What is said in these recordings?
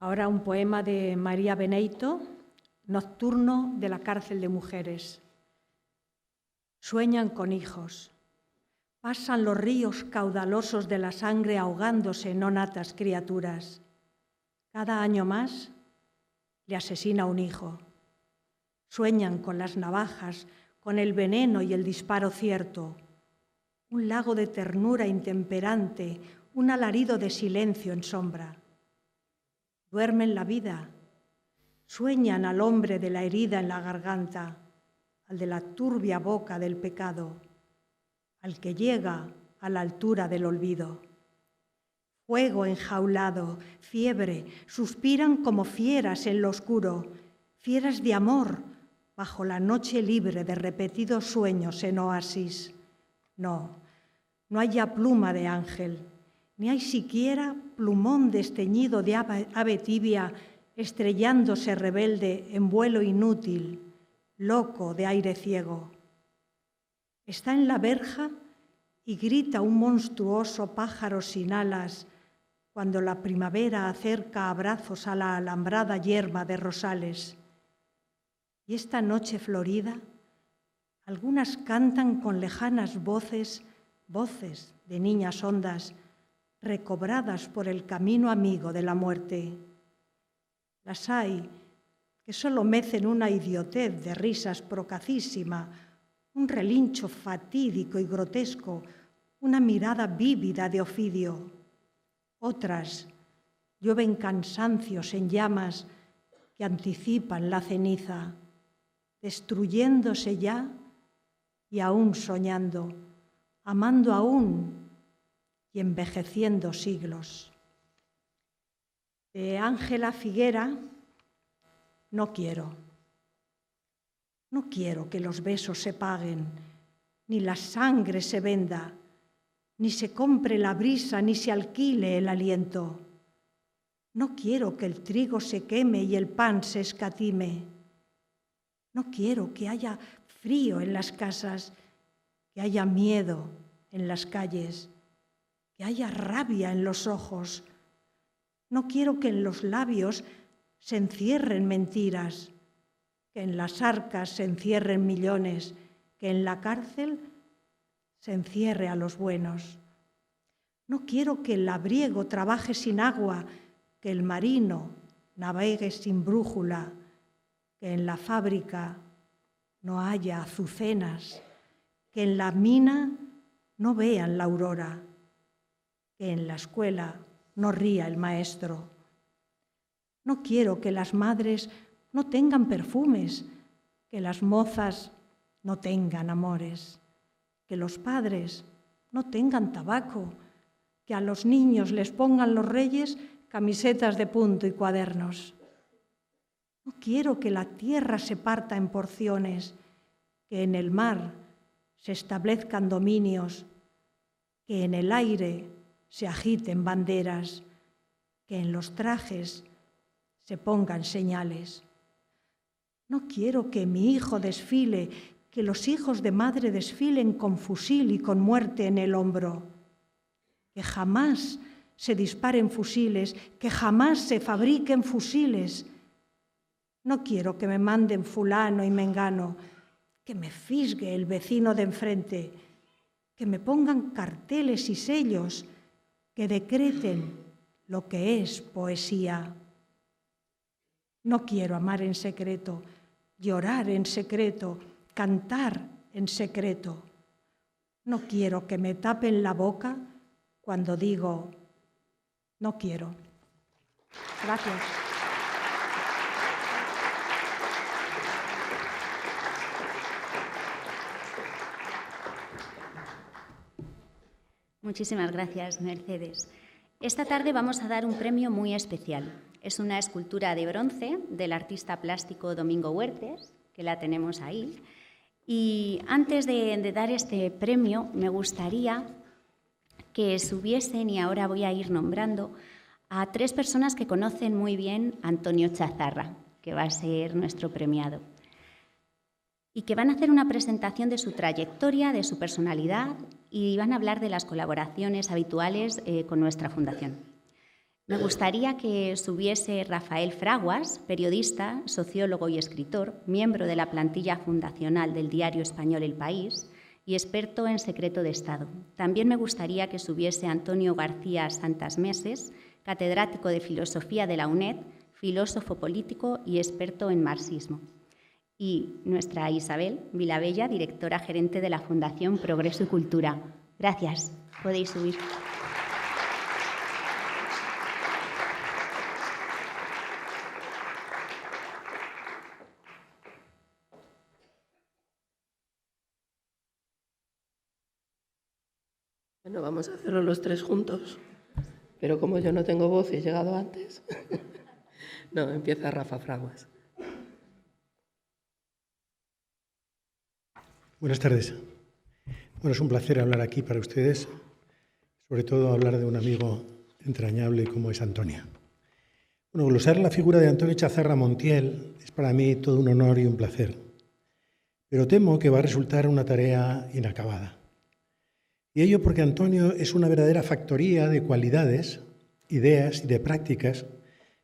Ahora un poema de María Beneito, Nocturno de la cárcel de mujeres. Sueñan con hijos. Pasan los ríos caudalosos de la sangre ahogándose en nonatas criaturas. Cada año más le asesina un hijo. Sueñan con las navajas, con el veneno y el disparo cierto. Un lago de ternura intemperante, un alarido de silencio en sombra. Duermen la vida. Sueñan al hombre de la herida en la garganta, al de la turbia boca del pecado, al que llega a la altura del olvido. Fuego enjaulado, fiebre, suspiran como fieras en lo oscuro, fieras de amor bajo la noche libre de repetidos sueños en oasis. No hay ya pluma de ángel, ni hay siquiera plumón desteñido de ave tibia estrellándose rebelde en vuelo inútil, loco de aire ciego. Está en la verja y grita un monstruoso pájaro sin alas cuando la primavera acerca abrazos a la alambrada hierba de rosales. Y esta noche florida, algunas cantan con lejanas voces de niñas hondas, recobradas por el camino amigo de la muerte. Las hay que solo mecen una idiotez de risas procacísima, un relincho fatídico y grotesco, una mirada vívida de Ofidio. Otras llueven cansancios en llamas que anticipan la ceniza, destruyéndose ya y aún soñando, amando aún y envejeciendo siglos. De Ángela Figuera, no quiero que los besos se paguen, ni la sangre se venda, ni se compre la brisa, ni se alquile el aliento. No quiero que el trigo se queme y el pan se escatime. No quiero que haya frío en las casas, que haya miedo en las calles, que haya rabia en los ojos. No quiero que en los labios se encierren mentiras, que en las arcas se encierren millones, que en la cárcel se encierre a los buenos. No quiero que el labriego trabaje sin agua, que el marino navegue sin brújula, que en la fábrica no haya azucenas, que en la mina no vean la aurora, que en la escuela no ría el maestro. No quiero que las madres no tengan perfumes, que las mozas no tengan amores, que los padres no tengan tabaco, que a los niños les pongan los reyes camisetas de punto y cuadernos. No quiero que la tierra se parta en porciones, que en el mar se establezcan dominios, que en el aire se agiten banderas, que en los trajes se pongan señales. No quiero que mi hijo desfile, que los hijos de madre desfilen con fusil y con muerte en el hombro, que jamás se disparen fusiles, que jamás se fabriquen fusiles. No quiero que me manden fulano y mengano, que me fisgue el vecino de enfrente, que me pongan carteles y sellos, que decreten lo que es poesía. No quiero amar en secreto, llorar en secreto, cantar en secreto. No quiero que me tapen la boca cuando digo no quiero. Gracias. Muchísimas gracias, Mercedes. Esta tarde vamos a dar un premio muy especial. Es una escultura de bronce del artista plástico Domingo Huertes, que la tenemos ahí. Y antes de dar este premio, me gustaría que subiesen, y ahora voy a ir nombrando, a 3 personas que conocen muy bien a Antonio Chazarra, que va a ser nuestro premiado, y que van a hacer una presentación de su trayectoria, de su personalidad, y van a hablar de las colaboraciones habituales con nuestra fundación. Me gustaría que subiese Rafael Fraguas, periodista, sociólogo y escritor, miembro de la plantilla fundacional del diario español El País y experto en secreto de Estado. También me gustaría que subiese Antonio García Santasmeses, catedrático de Filosofía de la UNED, filósofo político y experto en marxismo. Y nuestra Isabel Vilabella, directora gerente de la Fundación Progreso y Cultura. Gracias. Podéis subir. Bueno, vamos a hacerlo los tres juntos, pero como yo no tengo voz y he llegado antes, no, empieza Rafa Fraguas. Buenas tardes. Bueno, es un placer hablar aquí para ustedes, sobre todo hablar de un amigo entrañable como es Antonio. Bueno, glosar la figura de Antonio Chazarra Montiel es para mí todo un honor y un placer, pero temo que va a resultar una tarea inacabada. Y ello porque Antonio es una verdadera factoría de cualidades, ideas y de prácticas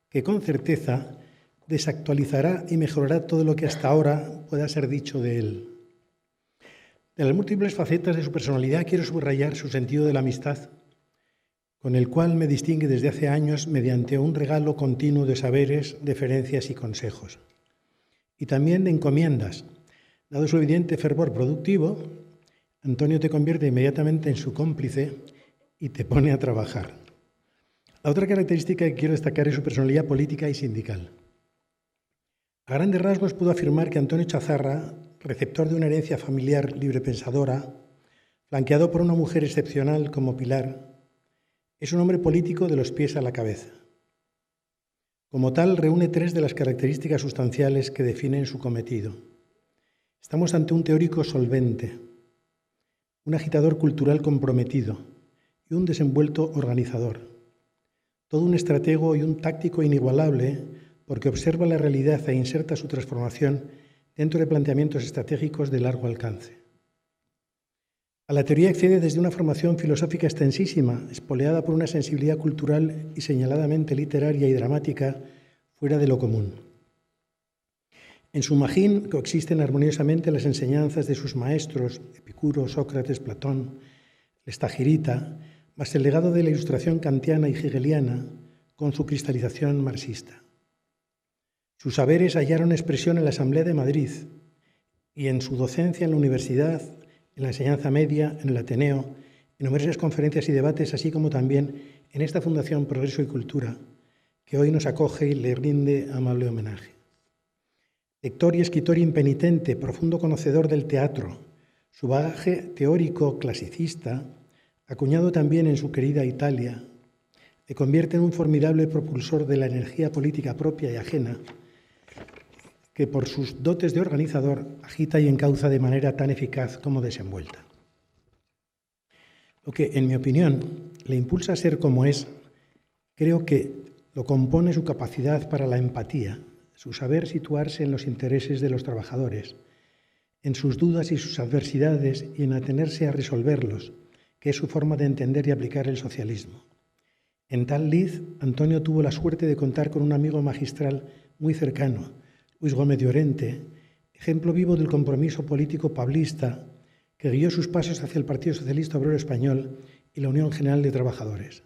que con certeza desactualizará y mejorará todo lo que hasta ahora pueda ser dicho de él. De las múltiples facetas de su personalidad quiero subrayar su sentido de la amistad, con el cual me distingue desde hace años mediante un regalo continuo de saberes, deferencias y consejos. Y también de encomiendas. Dado su evidente fervor productivo, Antonio te convierte inmediatamente en su cómplice y te pone a trabajar. La otra característica que quiero destacar es su personalidad política y sindical. A grandes rasgos puedo afirmar que Antonio Chazarra, receptor de una herencia familiar librepensadora, flanqueado por una mujer excepcional como Pilar, es un hombre político de los pies a la cabeza. Como tal, reúne tres de las características sustanciales que definen su cometido. Estamos ante un teórico solvente, un agitador cultural comprometido y un desenvuelto organizador. Todo un estratego y un táctico inigualable porque observa la realidad e inserta su transformación dentro de planteamientos estratégicos de largo alcance. A la teoría accede desde una formación filosófica extensísima, espoleada por una sensibilidad cultural y señaladamente literaria y dramática fuera de lo común. En su magín coexisten armoniosamente las enseñanzas de sus maestros, Epicuro, Sócrates, Platón, el Estagirita, más el legado de la ilustración kantiana y hegeliana con su cristalización marxista. Sus saberes hallaron expresión en la Asamblea de Madrid y en su docencia en la universidad, en la enseñanza media, en el Ateneo, en numerosas conferencias y debates, así como también en esta Fundación Progreso y Cultura, que hoy nos acoge y le rinde amable homenaje. Lector y escritor impenitente, profundo conocedor del teatro, su bagaje teórico clasicista, acuñado también en su querida Italia, le convierte en un formidable propulsor de la energía política propia y ajena, que por sus dotes de organizador agita y encauza de manera tan eficaz como desenvuelta. Lo que, en mi opinión, le impulsa a ser como es, creo que lo compone su capacidad para la empatía, su saber situarse en los intereses de los trabajadores, en sus dudas y sus adversidades y en atenerse a resolverlos, que es su forma de entender y aplicar el socialismo. En tal lid, Antonio tuvo la suerte de contar con un amigo magistral muy cercano, Luis Gómez de Orente, ejemplo vivo del compromiso político pablista que guió sus pasos hacia el Partido Socialista Obrero Español y la Unión General de Trabajadores.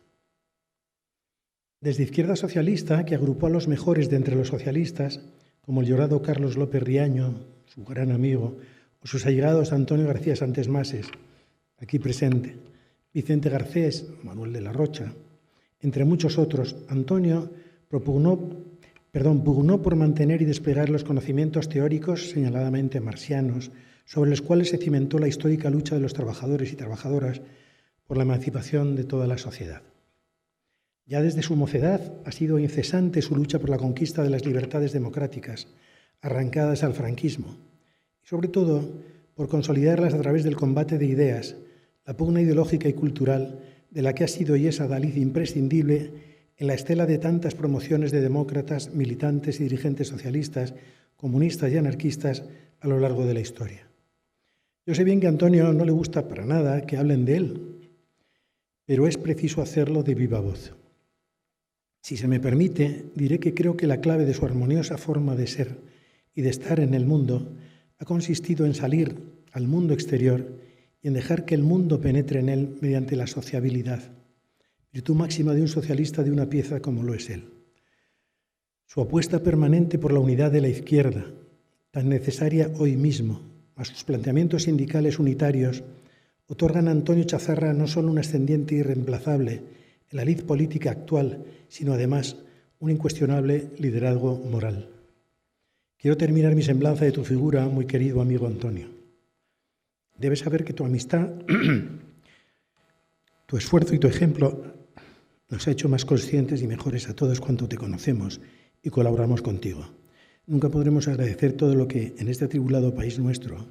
Desde Izquierda Socialista, que agrupó a los mejores de entre los socialistas, como el llorado Carlos López Riaño, su gran amigo, o sus allegados Antonio García Santesmases, aquí presente, Vicente Garcés, Manuel de la Rocha, entre muchos otros, Antonio pugnó por mantener y desplegar los conocimientos teóricos señaladamente marxianos, sobre los cuales se cimentó la histórica lucha de los trabajadores y trabajadoras por la emancipación de toda la sociedad. Ya desde su mocedad ha sido incesante su lucha por la conquista de las libertades democráticas, arrancadas al franquismo, y sobre todo por consolidarlas a través del combate de ideas, la pugna ideológica y cultural de la que ha sido y es adalid imprescindible en la estela de tantas promociones de demócratas, militantes y dirigentes socialistas, comunistas y anarquistas a lo largo de la historia. Yo sé bien que a Antonio no le gusta para nada que hablen de él, pero es preciso hacerlo de viva voz. Si se me permite, diré que creo que la clave de su armoniosa forma de ser y de estar en el mundo ha consistido en salir al mundo exterior y en dejar que el mundo penetre en él mediante la sociabilidad, virtud máxima de un socialista de una pieza como lo es él. Su apuesta permanente por la unidad de la izquierda, tan necesaria hoy mismo, a sus planteamientos sindicales unitarios, otorgan a Antonio Chazarra no solo un ascendiente irreemplazable en la lid política actual, sino además un incuestionable liderazgo moral. Quiero terminar mi semblanza de tu figura, muy querido amigo Antonio. Debes saber que tu amistad, tu esfuerzo y tu ejemplo nos ha hecho más conscientes y mejores a todos cuanto te conocemos y colaboramos contigo. Nunca podremos agradecer todo lo que en este atribulado país nuestro,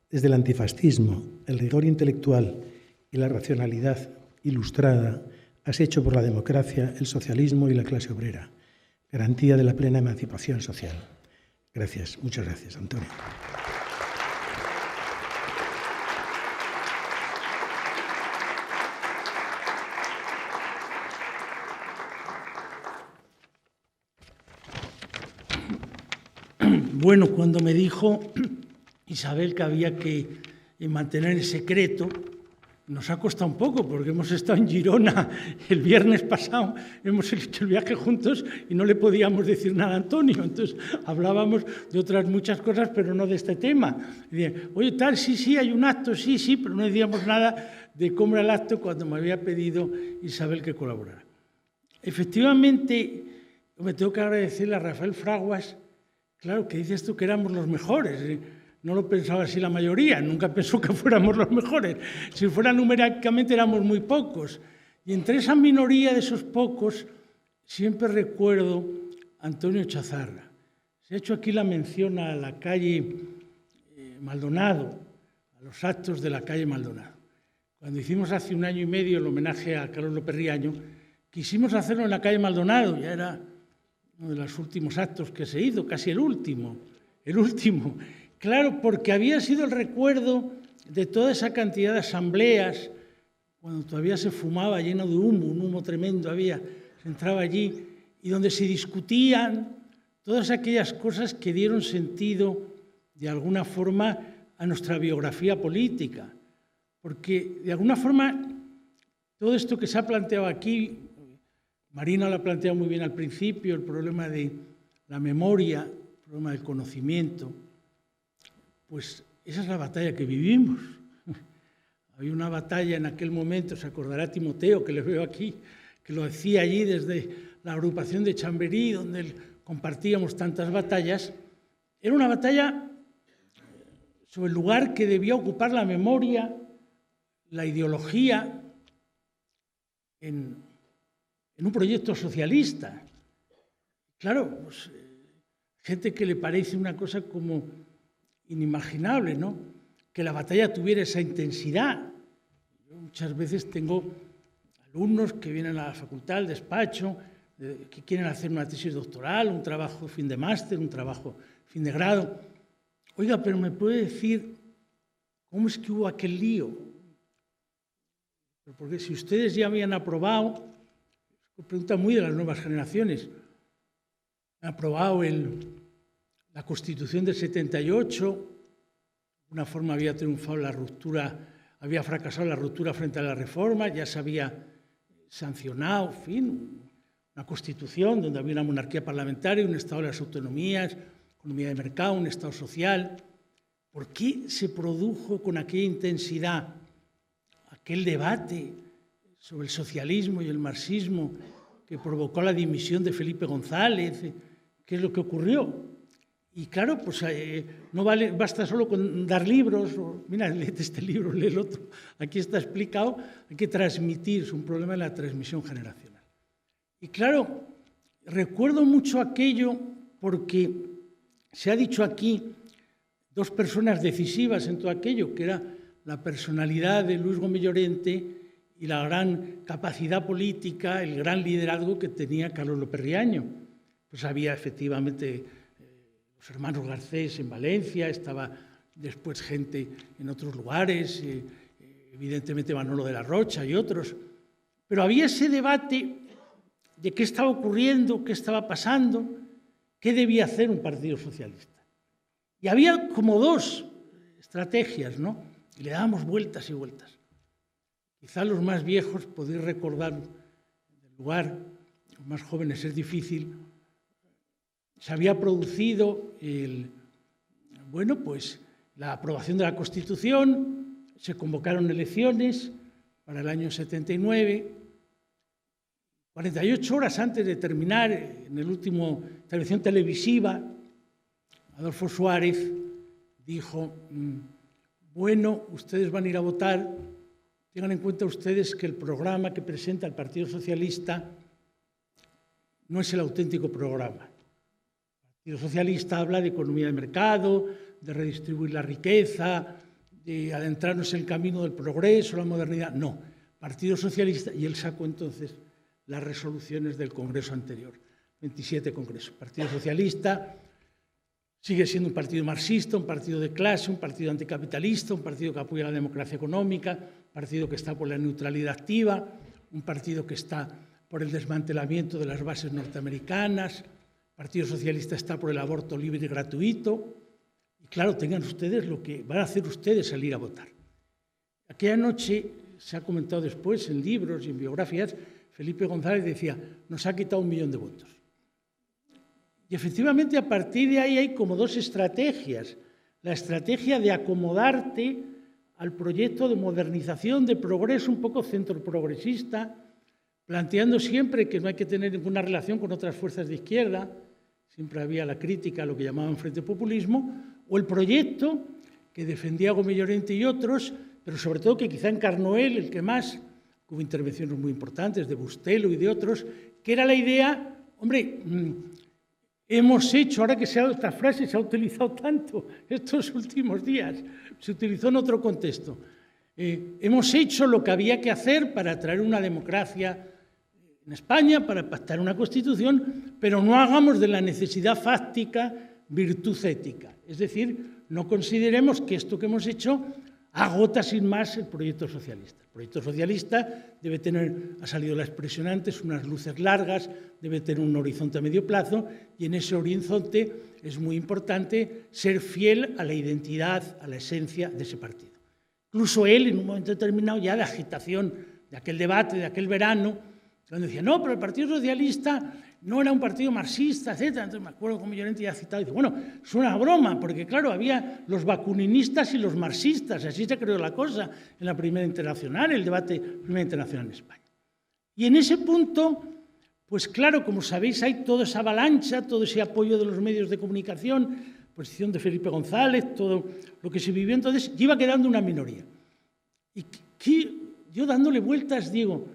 desde el antifascismo, el rigor intelectual y la racionalidad ilustrada, has hecho por la democracia, el socialismo y la clase obrera, garantía de la plena emancipación social. Gracias, muchas gracias, Antonio. Bueno, cuando me dijo Isabel que había que mantener el secreto, nos ha costado un poco, porque hemos estado en Girona el viernes pasado, hemos hecho el viaje juntos y no le podíamos decir nada a Antonio. Entonces hablábamos de otras muchas cosas, pero no de este tema. Oye, tal, sí, hay un acto, sí, pero no decíamos nada de cómo era el acto cuando me había pedido Isabel que colaborara. Efectivamente, me tengo que agradecerle a Rafael Fraguas. Claro, que dices tú que éramos los mejores. No lo pensaba así la mayoría, nunca pensó que fuéramos los mejores. Si fuera numéricamente éramos muy pocos. Y entre esa minoría de esos pocos siempre recuerdo a Antonio Chazarra. Se ha hecho aquí la mención a la calle Maldonado, a los actos de la calle Maldonado. Cuando hicimos hace 1 año y medio el homenaje a Carlos López Riaño, quisimos hacerlo en la calle Maldonado, ya era uno de los últimos actos que se hizo, casi el último. Claro, porque había sido el recuerdo de toda esa cantidad de asambleas, cuando todavía se fumaba lleno de humo, un humo tremendo había, se entraba allí, y donde se discutían todas aquellas cosas que dieron sentido, de alguna forma, a nuestra biografía política. Porque, de alguna forma, todo esto que se ha planteado aquí, Marina lo ha planteado muy bien al principio, el problema de la memoria, el problema del conocimiento, pues esa es la batalla que vivimos. Había una batalla en aquel momento, se acordará Timoteo, que le veo aquí, que lo decía allí desde la agrupación de Chamberí, donde compartíamos tantas batallas. Era una batalla sobre el lugar que debía ocupar la memoria, la ideología, en un proyecto socialista. Claro, pues, gente que le parece una cosa como inimaginable, ¿no? Que la batalla tuviera esa intensidad. Yo muchas veces tengo alumnos que vienen a la facultad, al despacho, que quieren hacer una tesis doctoral, un trabajo fin de máster, un trabajo fin de grado. Oiga, pero ¿me puede decir cómo es que hubo aquel lío? Porque si ustedes ya habían aprobado, pregunta muy de las nuevas generaciones, han aprobado la Constitución del 78, de una forma había triunfado la ruptura, había fracasado la ruptura frente a la reforma, ya se había sancionado, en fin, una Constitución donde había una monarquía parlamentaria, un Estado de las autonomías, economía de mercado, un Estado social. ¿Por qué se produjo con aquella intensidad aquel debate sobre el socialismo y el marxismo que provocó la dimisión de Felipe González? ¿Qué es lo que ocurrió? Y claro, pues no basta solo con dar libros, mira, léete este libro, lee el otro, aquí está explicado, hay que transmitir, es un problema de la transmisión generacional. Y claro, recuerdo mucho aquello porque se ha dicho aquí 2 personas decisivas en todo aquello, que era la personalidad de Luis Gómez Llorente y la gran capacidad política, el gran liderazgo que tenía Carlos López Riaño. Pues había efectivamente los hermanos Garcés en Valencia, estaba después gente en otros lugares, evidentemente Manolo de la Rocha y otros, pero había ese debate de qué estaba ocurriendo, qué estaba pasando, qué debía hacer un partido socialista. Y había como dos estrategias, ¿no? Y le dábamos vueltas y vueltas. Quizá los más viejos podéis recordar el lugar, los más jóvenes es difícil. Se había producido la aprobación de la Constitución, se convocaron elecciones para el año 79. 48 horas antes de terminar, en el último intervención televisiva, Adolfo Suárez dijo, bueno, ustedes van a ir a votar, tengan en cuenta ustedes que el programa que presenta el Partido Socialista no es el auténtico programa. El Partido Socialista habla de economía de mercado, de redistribuir la riqueza, de adentrarnos en el camino del progreso, la modernidad. No, Partido Socialista, y él sacó entonces las resoluciones del Congreso anterior, 27 Congresos. Partido Socialista sigue siendo un partido marxista, un partido de clase, un partido anticapitalista, un partido que apoya la democracia económica, un partido que está por la neutralidad activa, un partido que está por el desmantelamiento de las bases norteamericanas, el Partido Socialista está por el aborto libre y gratuito. Y claro, tengan ustedes lo que van a hacer ustedes al ir a votar. Aquella noche, se ha comentado después en libros y en biografías, Felipe González decía, nos ha quitado 1 millón de votos. Y efectivamente a partir de ahí hay como dos estrategias. La estrategia de acomodarte al proyecto de modernización, de progreso, un poco centro-progresista, planteando siempre que no hay que tener ninguna relación con otras fuerzas de izquierda, siempre había la crítica a lo que llamaban Frente Populismo, o el proyecto que defendía Gómez Llorente y otros, pero sobre todo que quizá encarnó él, el que más, hubo intervenciones muy importantes de Bustelo y de otros, que era la idea, hombre, hemos hecho, ahora que esta frase se ha utilizado tanto estos últimos días, se utilizó en otro contexto, hemos hecho lo que había que hacer para traer una democracia en España, para pactar una Constitución, pero no hagamos de la necesidad fáctica virtud ética. Es decir, no consideremos que esto que hemos hecho agota sin más el proyecto socialista. El proyecto socialista debe tener, ha salido la expresión antes, unas luces largas, debe tener un horizonte a medio plazo y en ese horizonte es muy importante ser fiel a la identidad, a la esencia de ese partido. Incluso él, en un momento determinado, ya de agitación de aquel debate, de aquel verano, cuando decía, no, pero el Partido Socialista no era un partido marxista, etc. Entonces me acuerdo como Llorente ya ha citado, y dice, bueno, es una broma, porque claro, había los bakuninistas y los marxistas, así se creó la cosa en la Primera Internacional, el debate Primera Internacional en España. Y en ese punto, pues claro, como sabéis, hay toda esa avalancha, todo ese apoyo de los medios de comunicación, posición de Felipe González, todo lo que se vivió entonces, y iba quedando una minoría. Y yo dándole vueltas digo,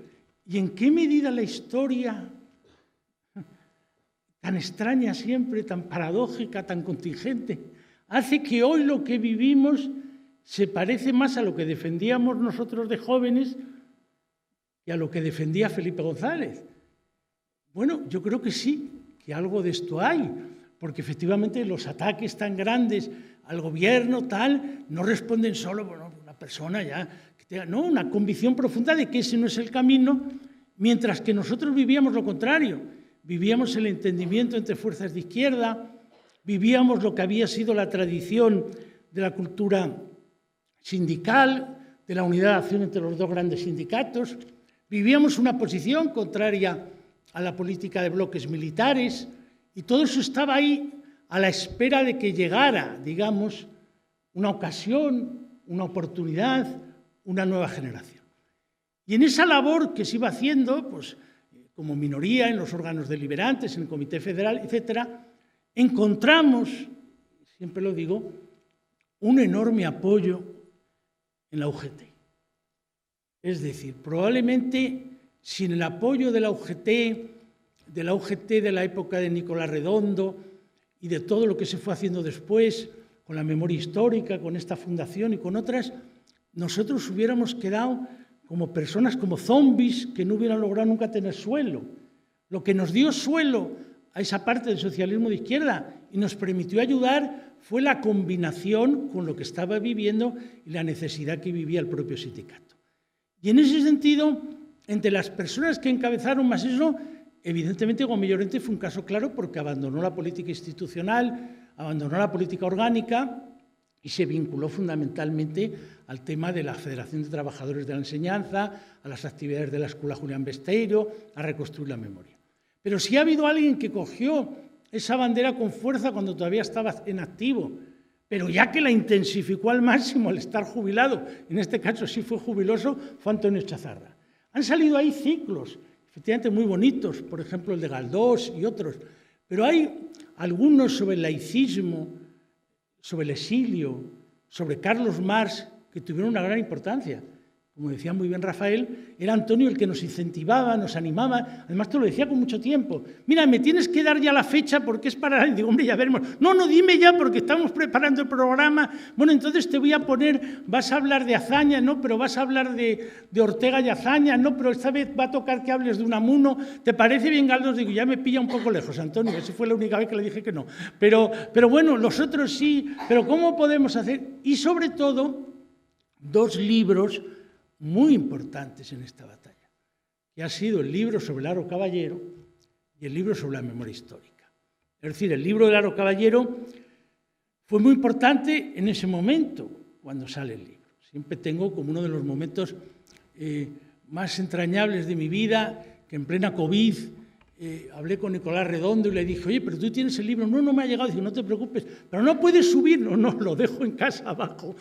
¿y en qué medida la historia, tan extraña siempre, tan paradójica, tan contingente, hace que hoy lo que vivimos se parece más a lo que defendíamos nosotros de jóvenes que a lo que defendía Felipe González? Bueno, yo creo que sí, que algo de esto hay, porque efectivamente los ataques tan grandes al gobierno, tal, no responden solo por una persona ya que tenga, no, una convicción profunda de que ese no es el camino, mientras que nosotros vivíamos lo contrario. Vivíamos el entendimiento entre fuerzas de izquierda, vivíamos lo que había sido la tradición de la cultura sindical, de la unidad de acción entre los dos grandes sindicatos, vivíamos una posición contraria a la política de bloques militares y todo eso estaba ahí a la espera de que llegara, digamos, una ocasión, una oportunidad, una nueva generación. Y en esa labor que se iba haciendo, pues, como minoría en los órganos deliberantes, en el Comité Federal, etcétera, encontramos, siempre lo digo, un enorme apoyo en la UGT. Es decir, probablemente sin el apoyo de la UGT de la época de Nicolás Redondo y de todo lo que se fue haciendo después, con la memoria histórica, con esta fundación y con otras, nosotros hubiéramos quedado como personas, como zombies que no hubieran logrado nunca tener suelo. Lo que nos dio suelo a esa parte del socialismo de izquierda y nos permitió ayudar fue la combinación con lo que estaba viviendo y la necesidad que vivía el propio sindicato. Y en ese sentido, entre las personas que encabezaron más eso, evidentemente Gómez Llorente fue un caso claro porque abandonó la política institucional, abandonó la política orgánica y se vinculó fundamentalmente al tema de la Federación de Trabajadores de la Enseñanza, a las actividades de la Escuela Julián Besteiro, a reconstruir la memoria. Pero sí ha habido alguien que cogió esa bandera con fuerza cuando todavía estaba en activo, pero ya que la intensificó al máximo al estar jubilado, en este caso sí fue jubiloso, fue Antonio Chazarra. Han salido ahí ciclos, efectivamente muy bonitos, por ejemplo el de Galdós y otros, pero hay algunos sobre el laicismo, sobre el exilio, sobre Carlos Marx, que tuvieron una gran importancia. Como decía muy bien Rafael, era Antonio el que nos incentivaba, nos animaba, además te lo decía con mucho tiempo. Mira, me tienes que dar ya la fecha porque es para... Y digo, hombre, ya veremos. No, dime ya porque estamos preparando el programa. Bueno, entonces te voy a poner, vas a hablar de Azaña, no, pero vas a hablar de Ortega y Azaña, no, pero esta vez va a tocar que hables de Unamuno. ¿Te parece bien, Galdós? Digo, ya me pilla un poco lejos, Antonio, esa fue la única vez que le dije que no. Pero bueno, los otros sí, pero ¿cómo podemos hacer? Y sobre todo, dos libros muy importantes en esta batalla, que ha sido el libro sobre Laro Caballero y el libro sobre la memoria histórica. Es decir, el libro de Laro Caballero fue muy importante en ese momento, cuando sale el libro. Siempre tengo como uno de los momentos más entrañables de mi vida, que en plena COVID hablé con Nicolás Redondo y le dije, oye, pero tú tienes el libro. No me ha llegado. Dice, no te preocupes, pero no puedes subirlo. No, lo dejo en casa abajo.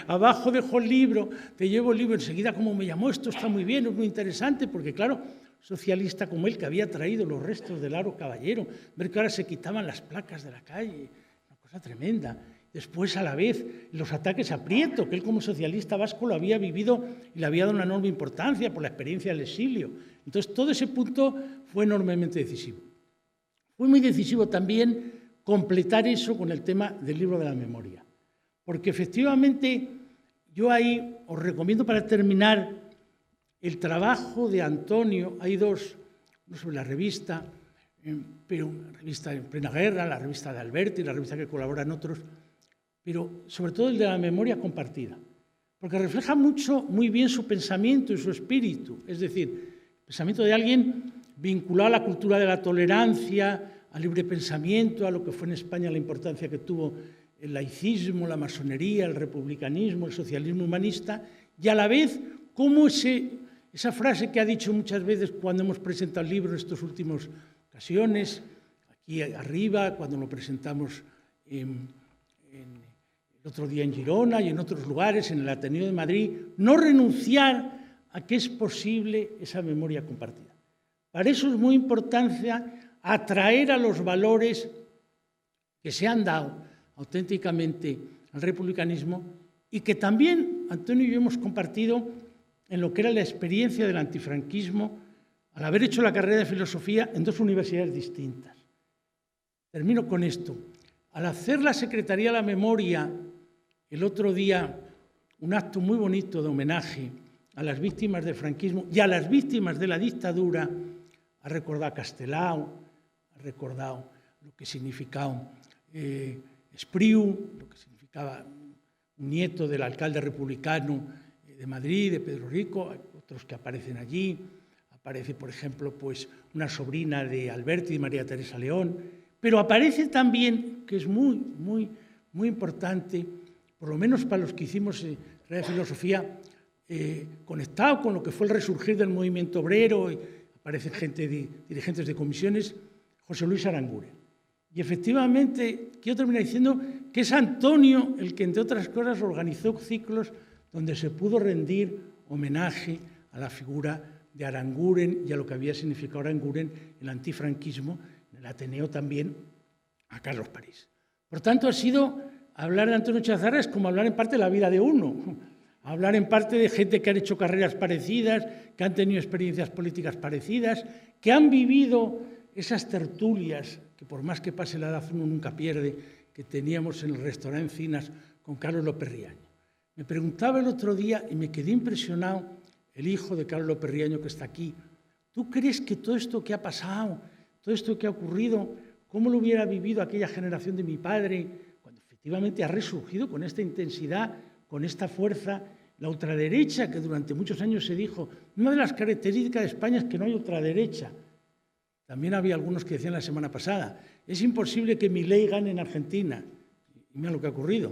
Abajo dejo el libro, te llevo el libro. Enseguida, como me llamó, esto está muy bien, es muy interesante, porque claro, socialista como él, que había traído los restos de Laro Caballero, ver que ahora se quitaban las placas de la calle, una cosa tremenda. Después, a la vez, los ataques a Prieto, que él como socialista vasco lo había vivido y le había dado una enorme importancia por la experiencia del exilio. Entonces, todo ese punto fue enormemente decisivo. Fue muy decisivo también completar eso con el tema del libro de la memoria. Porque efectivamente, yo ahí os recomiendo para terminar el trabajo de Antonio. Hay dos, uno sobre la revista, pero una revista en plena guerra, la revista de Alberti, la revista que colaboran otros, pero sobre todo el de la memoria compartida, porque refleja muy bien su pensamiento y su espíritu, es decir, el pensamiento de alguien vinculado a la cultura de la tolerancia, al libre pensamiento, a lo que fue en España la importancia que tuvo el laicismo, la masonería, el republicanismo, el socialismo humanista, y a la vez cómo esa frase que ha dicho muchas veces cuando hemos presentado el libro en estas últimas ocasiones, aquí arriba, cuando lo presentamos el otro día en Girona y en otros lugares, en el Ateneo de Madrid, no renunciar a que es posible esa memoria compartida. Para eso es muy importante atraer a los valores que se han dado auténticamente al republicanismo y que también Antonio y yo hemos compartido en lo que era la experiencia del antifranquismo al haber hecho la carrera de filosofía en dos universidades distintas. Termino con esto. Al hacer la Secretaría de la Memoria el otro día un acto muy bonito de homenaje a las víctimas del franquismo y a las víctimas de la dictadura, ha recordado a Castelao, ha recordado lo que significaba Espriu, lo que significaba un nieto del alcalde republicano de Madrid, de Pedro Rico, hay otros que aparecen allí. Aparece, por ejemplo, pues, una sobrina de Alberti, María Teresa León, pero aparece también, que es muy importante, por lo menos para los que hicimos de filosofía, conectado con lo que fue el resurgir del movimiento obrero, y aparecen dirigentes de comisiones, José Luis Aranguren. Y efectivamente, quiero terminar diciendo que es Antonio el que, entre otras cosas, organizó ciclos donde se pudo rendir homenaje a la figura de Aranguren y a lo que había significado Aranguren, el antifranquismo, en el Ateneo también, a Carlos París. Por tanto, hablar de Antonio Chazarra es como hablar en parte de la vida de uno, hablar en parte de gente que han hecho carreras parecidas, que han tenido experiencias políticas parecidas, que han vivido esas tertulias, que por más que pase la edad uno nunca pierde, que teníamos en el restaurante Encinas con Carlos López Riaño. Me preguntaba el otro día y me quedé impresionado, el hijo de Carlos López Riaño que está aquí, ¿tú crees que todo esto que ha pasado, todo esto que ha ocurrido, cómo lo hubiera vivido aquella generación de mi padre, cuando efectivamente ha resurgido con esta intensidad, con esta fuerza, la ultraderecha, que durante muchos años se dijo, una de las características de España es que no hay ultraderecha? También había algunos que decían la semana pasada, es imposible que Milei gane en Argentina. Y mira lo que ha ocurrido.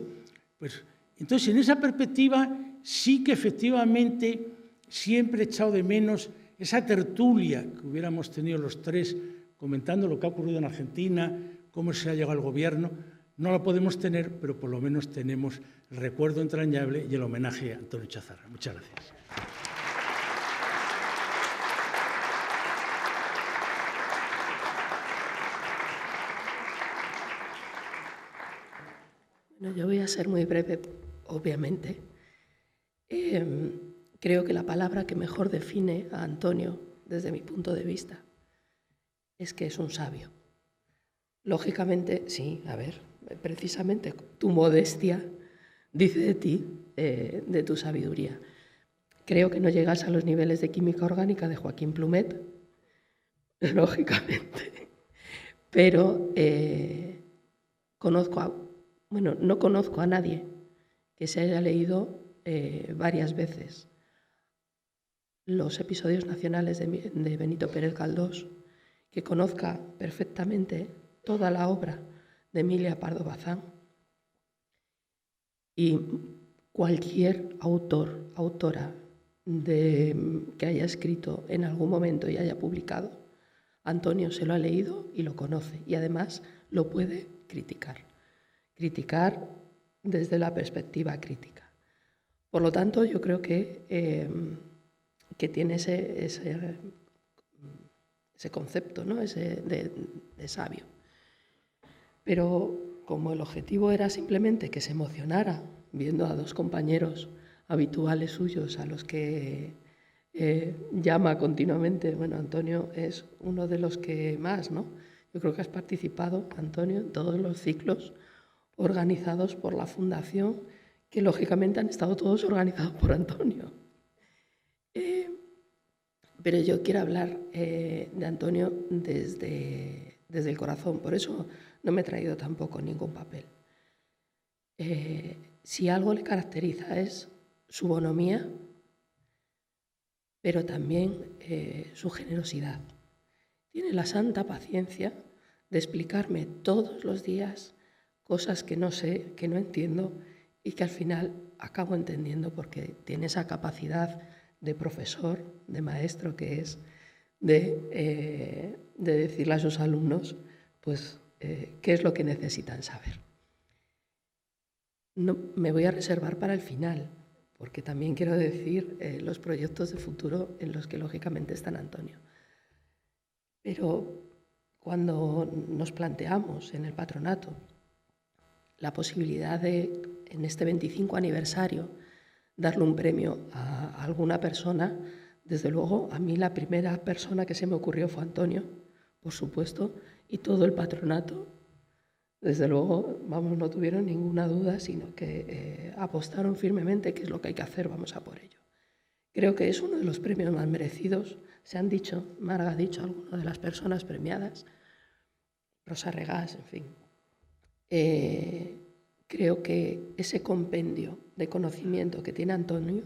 Pues, entonces, en esa perspectiva, sí que efectivamente siempre he echado de menos esa tertulia que hubiéramos tenido los tres comentando lo que ha ocurrido en Argentina, cómo se ha llegado al gobierno. No la podemos tener, pero por lo menos tenemos el recuerdo entrañable y el homenaje a Antonio Chazarra. Muchas gracias. Bueno, yo voy a ser muy breve, obviamente. Creo que la palabra que mejor define a Antonio, desde mi punto de vista, es que es un sabio. Lógicamente, sí, a ver, precisamente tu modestia dice de ti, de tu sabiduría. Creo que no llegas a los niveles de química orgánica de Joaquín Plumet, lógicamente, pero no conozco a nadie que se haya leído varias veces los episodios nacionales de Benito Pérez Galdós, que conozca perfectamente toda la obra de Emilia Pardo Bazán, y cualquier autora que haya escrito en algún momento y haya publicado, Antonio se lo ha leído y lo conoce, y además lo puede criticar desde la perspectiva crítica. Por lo tanto, yo creo que tiene ese concepto, ¿no? de sabio. Pero como el objetivo era simplemente que se emocionara viendo a dos compañeros habituales suyos a los que llama continuamente, bueno, Antonio es uno de los que más, ¿no? Yo creo que has participado, Antonio, en todos los ciclos organizados por la Fundación, que lógicamente han estado todos organizados por Antonio. Pero yo quiero hablar de Antonio desde el corazón, por eso no me he traído tampoco ningún papel. Si algo le caracteriza es su bonomía, pero también su generosidad. Tiene la santa paciencia de explicarme todos los días cosas que no sé, que no entiendo y que al final acabo entendiendo porque tiene esa capacidad de profesor, de maestro que es, de decirle a sus alumnos pues, qué es lo que necesitan saber. No, me voy a reservar para el final, porque también quiero decir los proyectos de futuro en los que lógicamente está Antonio. Pero cuando nos planteamos en el patronato la posibilidad de, en este 25 aniversario, darle un premio a alguna persona, desde luego a mí la primera persona que se me ocurrió fue Antonio, por supuesto, y todo el patronato, desde luego, vamos, no tuvieron ninguna duda, sino que apostaron firmemente que es lo que hay que hacer, vamos a por ello. Creo que es uno de los premios más merecidos. Se han dicho, Marga ha dicho, algunas de las personas premiadas, Rosa Regás, en fin. Creo que ese compendio de conocimiento que tiene Antonio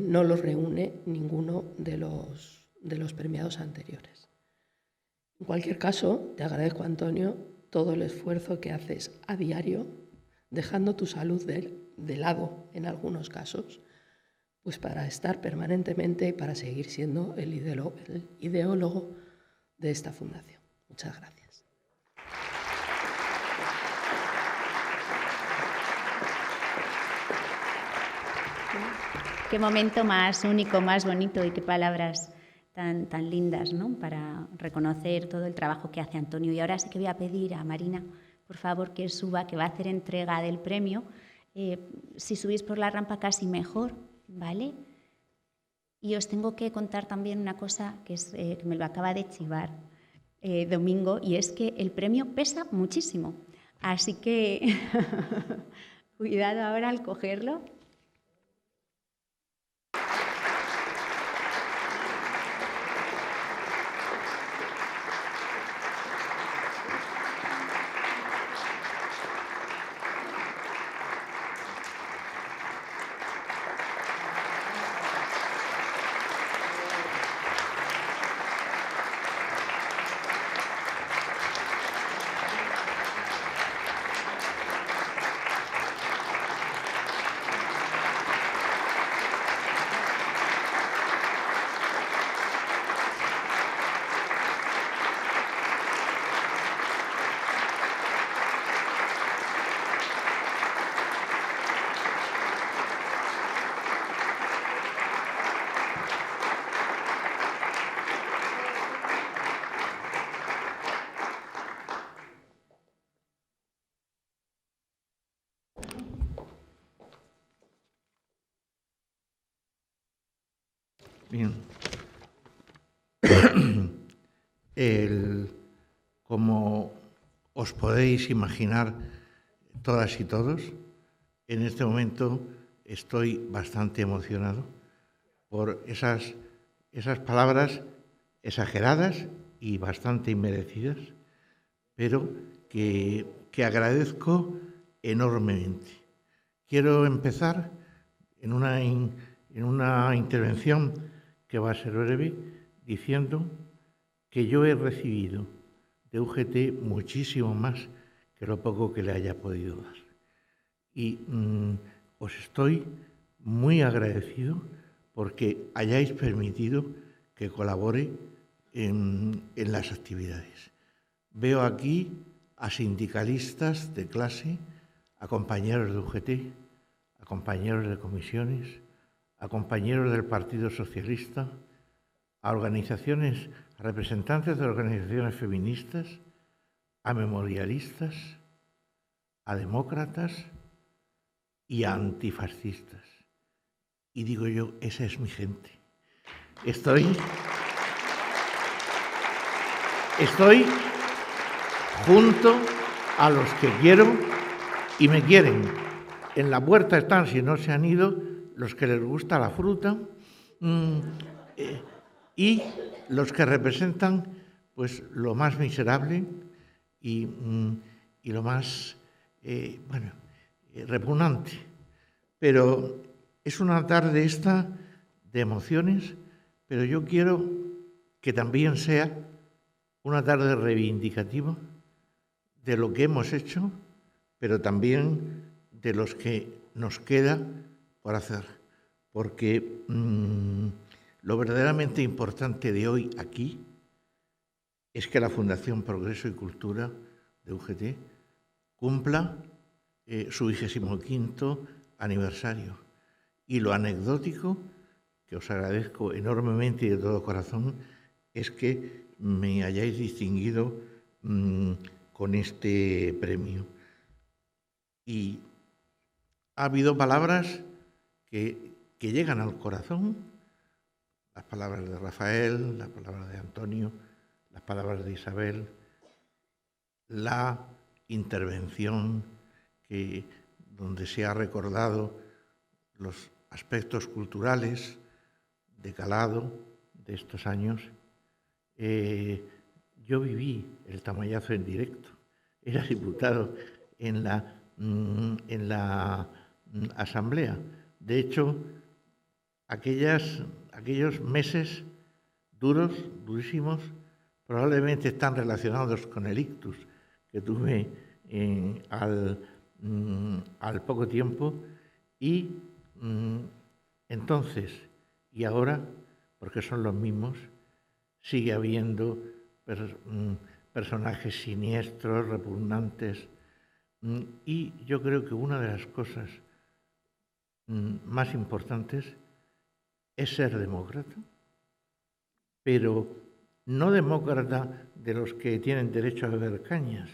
no lo reúne ninguno de los premiados anteriores. En cualquier caso, te agradezco, Antonio, todo el esfuerzo que haces a diario, dejando tu salud de lado en algunos casos, pues para estar permanentemente y para seguir siendo el ideólogo de esta fundación. Muchas gracias. Qué momento más único, más bonito y qué palabras tan lindas, ¿no? Para reconocer todo el trabajo que hace Antonio. Y ahora sí que voy a pedir a Marina, por favor, que suba, que va a hacer entrega del premio. Si subís por la rampa casi mejor, ¿vale? Y os tengo que contar también una cosa que me lo acaba de chivar Domingo, y es que el premio pesa muchísimo. Así que cuidado ahora al cogerlo. Bien. Como os podéis imaginar todas y todos, en este momento estoy bastante emocionado por esas palabras exageradas y bastante inmerecidas, pero que agradezco enormemente. Quiero empezar en una intervención que va a ser breve, diciendo que yo he recibido de UGT muchísimo más que lo poco que le haya podido dar. Y os estoy muy agradecido porque hayáis permitido que colabore en las actividades. Veo aquí a sindicalistas de clase, a compañeros de UGT, a compañeros de comisiones, a compañeros del Partido Socialista, a organizaciones, a representantes de organizaciones feministas, a memorialistas, a demócratas y a antifascistas. Y digo yo, esa es mi gente. Estoy junto a los que quiero y me quieren. En la puerta están, si no se han ido, los que les gusta la fruta y los que representan pues lo más miserable y lo más repugnante. Pero es una tarde esta de emociones, pero yo quiero que también sea una tarde reivindicativa de lo que hemos hecho, pero también de los que nos queda por hacer. Porque lo verdaderamente importante de hoy aquí es que la Fundación Progreso y Cultura de UGT cumpla su 25º aniversario. Y lo anecdótico, que os agradezco enormemente y de todo corazón, es que me hayáis distinguido con este premio. Y ha habido palabras que llegan al corazón, las palabras de Rafael, las palabras de Antonio, las palabras de Isabel, la intervención donde se ha recordado los aspectos culturales de calado de estos años. Yo viví el Tamayazo en directo, era diputado en la asamblea. De hecho, aquellos meses durísimos, probablemente están relacionados con el ictus que tuve al poco tiempo, y entonces y ahora, porque son los mismos, sigue habiendo personajes siniestros, repugnantes, y yo creo que una de las cosas más importantes es ser demócrata, pero no demócrata de los que tienen derecho a beber cañas,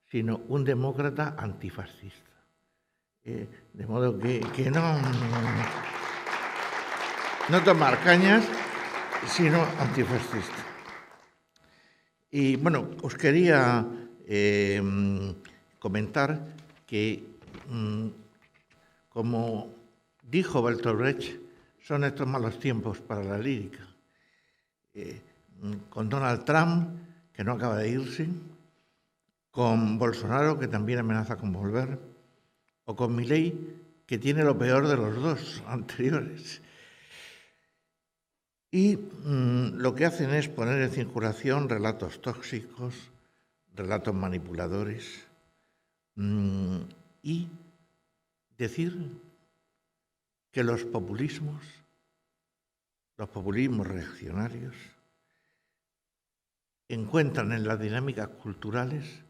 sino un demócrata antifascista. De modo que no tomar cañas, sino antifascista. Y bueno, os quería comentar que, como dijo Bertolt Brecht, son estos malos tiempos para la lírica. Con Donald Trump, que no acaba de irse, con Bolsonaro, que también amenaza con volver, o con Milei, que tiene lo peor de los dos anteriores. Y lo que hacen es poner en circulación relatos tóxicos, relatos manipuladores, y decir que los populismos reaccionarios, encuentran en las dinámicas culturales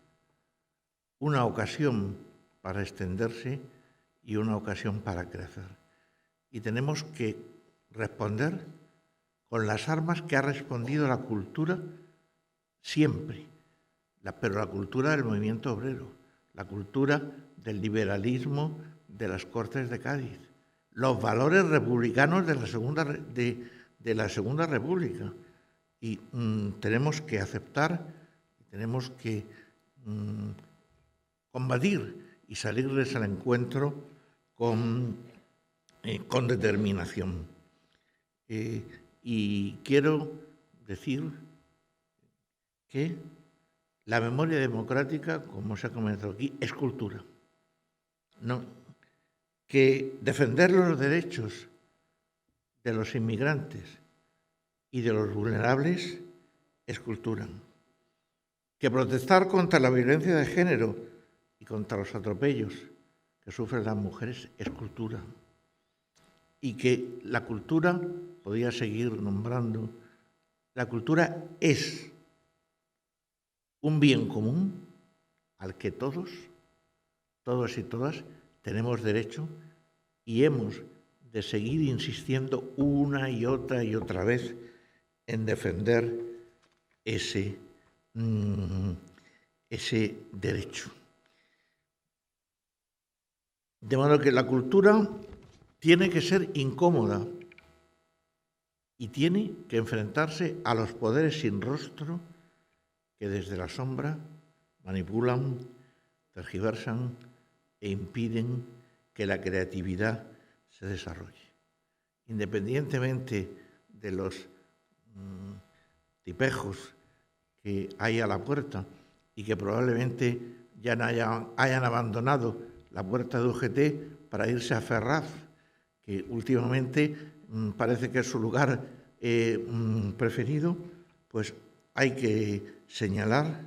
una ocasión para extenderse y una ocasión para crecer. Y tenemos que responder con las armas que ha respondido la cultura siempre, pero la cultura del movimiento obrero, la cultura del liberalismo de las Cortes de Cádiz, los valores republicanos de de la Segunda República. Y tenemos que aceptar, tenemos que combatir y salirles al encuentro con determinación. Y quiero decir que la memoria democrática, como se ha comentado aquí, es cultura. No, que defender los derechos de los inmigrantes y de los vulnerables es cultura. Que protestar contra la violencia de género y contra los atropellos que sufren las mujeres es cultura. Y que la cultura, podría seguir nombrando, la cultura es un bien común al que todos y todas tenemos derecho y hemos de seguir insistiendo una y otra vez en defender ese derecho. De modo que la cultura tiene que ser incómoda y tiene que enfrentarse a los poderes sin rostro que desde la sombra manipulan, tergiversan e impiden que la creatividad se desarrolle. Independientemente de los tipejos que hay a la puerta y que probablemente ya hayan abandonado la puerta de UGT para irse a Ferraz, que últimamente parece que es su lugar preferido, pues hay que señalar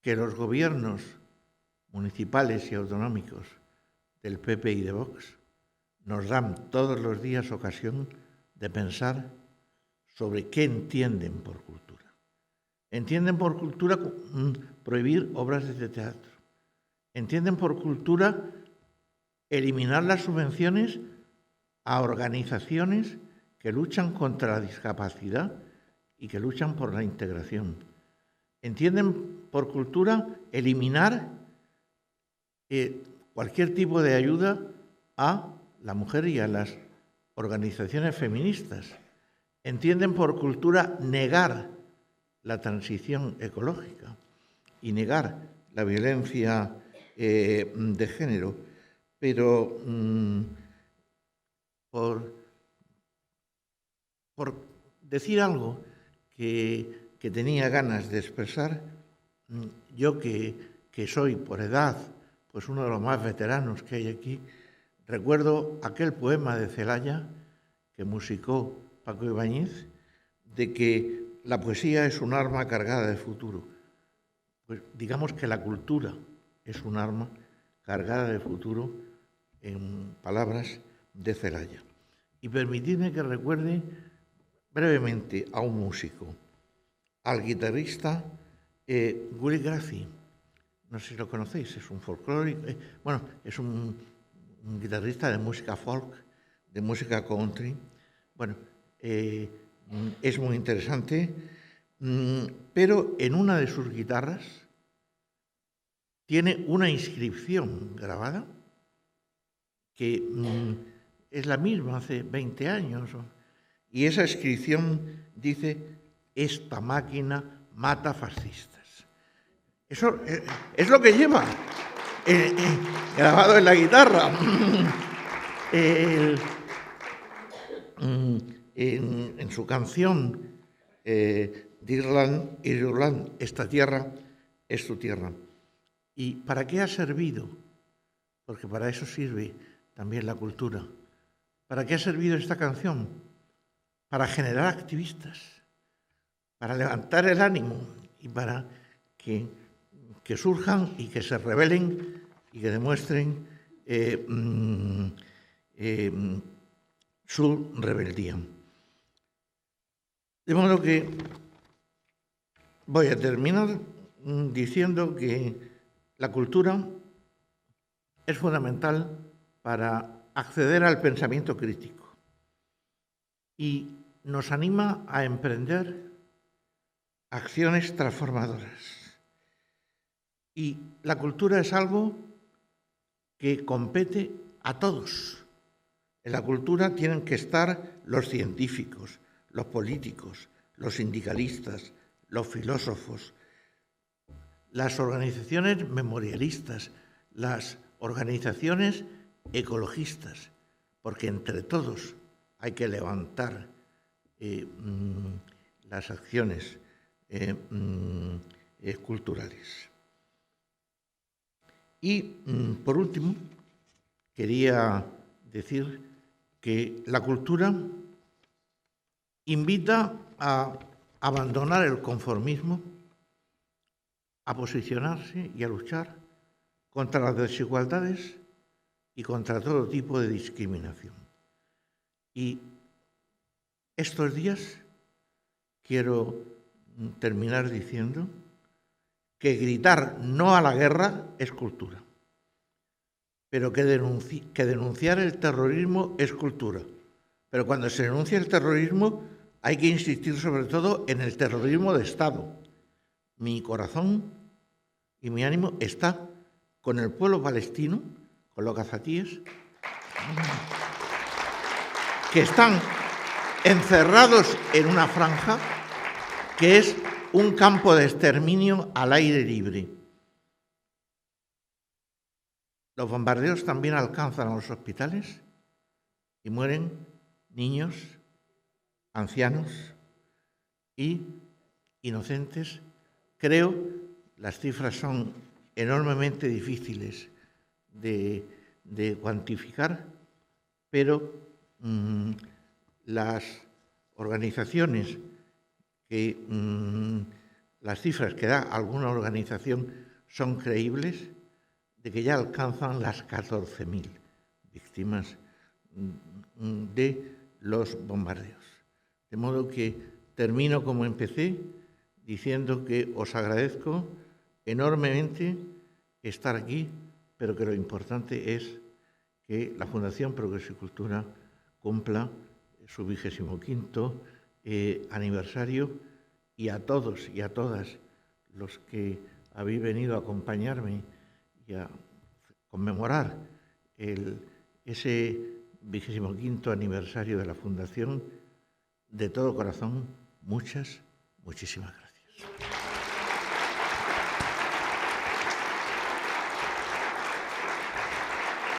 que los gobiernos municipales y autonómicos del PP y de Vox nos dan todos los días ocasión de pensar sobre qué entienden por cultura. Entienden por cultura prohibir obras de teatro. Entienden por cultura eliminar las subvenciones a organizaciones que luchan contra la discapacidad y que luchan por la integración. Entienden por cultura eliminar cualquier tipo de ayuda a la mujer y a las organizaciones feministas. Entienden por cultura negar la transición ecológica y negar la violencia de género, pero por decir algo que tenía ganas de expresar, yo que soy por edad pues uno de los más veteranos que hay aquí, recuerdo aquel poema de Celaya que musicó Paco Ibáñez, de que la poesía es un arma cargada de futuro. Pues digamos que la cultura es un arma cargada de futuro, en palabras de Celaya. Y permitidme que recuerde brevemente a un músico, al guitarrista Willy Gracie. No sé si lo conocéis, es un folclórico, es un guitarrista de música folk, de música country. Bueno, es muy interesante, pero en una de sus guitarras tiene una inscripción grabada que es la misma hace 20 años, y esa inscripción dice: esta máquina mata fascistas. Eso es lo que lleva grabado en la guitarra. En su canción d'Irland, Irland, esta tierra es tu tierra. ¿Y para qué ha servido? Porque para eso sirve también la cultura. ¿Para qué ha servido esta canción? Para generar activistas, para levantar el ánimo y para que surjan y que se rebelen y que demuestren su rebeldía. De modo que voy a terminar diciendo que la cultura es fundamental para acceder al pensamiento crítico y nos anima a emprender acciones transformadoras. Y la cultura es algo que compete a todos, En la cultura tienen que estar los científicos, los políticos, los sindicalistas, los filósofos, las organizaciones memorialistas, las organizaciones ecologistas, porque entre todos hay que levantar las acciones culturales. Y, por último, quería decir que la cultura invita a abandonar el conformismo, a posicionarse y a luchar contra las desigualdades y contra todo tipo de discriminación. Y estos días quiero terminar diciendo que gritar no a la guerra es cultura, pero que denunciar el terrorismo es cultura. Pero cuando se denuncia el terrorismo hay que insistir sobre todo en el terrorismo de Estado. Mi corazón y mi ánimo está con el pueblo palestino, con los gazatíes, que están encerrados en una franja que es un campo de exterminio al aire libre. Los bombardeos también alcanzan a los hospitales y mueren niños, ancianos y inocentes. Creo, las cifras son enormemente difíciles de cuantificar, pero las organizaciones las cifras que da alguna organización son creíbles, de que ya alcanzan las 14.000 víctimas de los bombardeos. De modo que termino como empecé, diciendo que os agradezco enormemente estar aquí, pero que lo importante es que la Fundación Progreso y Cultura cumpla su 25º aniversario, y a todos y a todas los que habéis venido a acompañarme y a conmemorar ese 25º aniversario de la Fundación, de todo corazón, muchísimas gracias.